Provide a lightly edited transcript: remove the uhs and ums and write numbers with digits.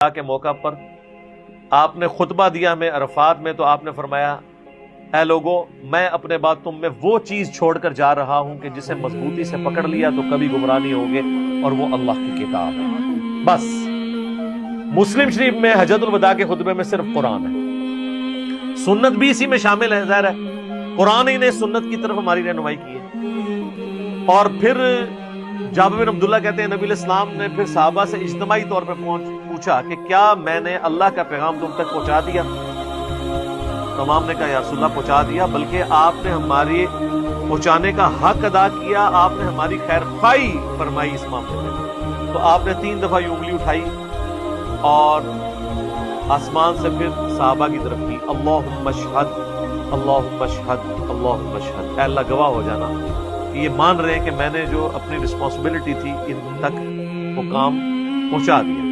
کے موقع پر آپ نے خطبہ دیا ہمیں عرفات میں، تو آپ نے فرمایا اے لوگو، میں اپنے بعد تم میں وہ چیز چھوڑ کر جا رہا ہوں کہ جسے مضبوطی سے پکڑ لیا تو کبھی گمراہ نہیں ہوگے، اور وہ اللہ کی کتاب ہے۔ بس مسلم شریف میں حجۃ الوداع کے خطبے میں صرف قرآن ہے، سنت بھی اسی میں شامل ہے، ظاہر ہے قرآن ہی نے سنت کی طرف ہماری رہنمائی کی ہے۔ اور پھر جابر بن عبداللہ کہتے ہیں نبی علیہ السلام نے پھر صحابہ سے اجتماعی طور پر پوچھا کہ کیا میں نے اللہ کا پیغام تم تک پہنچا دیا؟ تمام نے کہا یا رسول اللہ پہنچا دیا، بلکہ آپ نے ہماری پہنچانے کا حق ادا کیا، آپ نے ہماری خیر خواہی فرمائی اس معاملے میں۔ تو آپ نے 3 دفعہ یہ انگلی اٹھائی اور آسمان سے پھر صحابہ کی طرف کی، اللہم اشہد اللہم اشہد اللہم اشہد، اے اللہ گواہ ہو جانا کہ یہ مان رہے ہیں کہ میں نے جو اپنی رسپانسبلٹی تھی ان تک وہ کام پہنچا دیا۔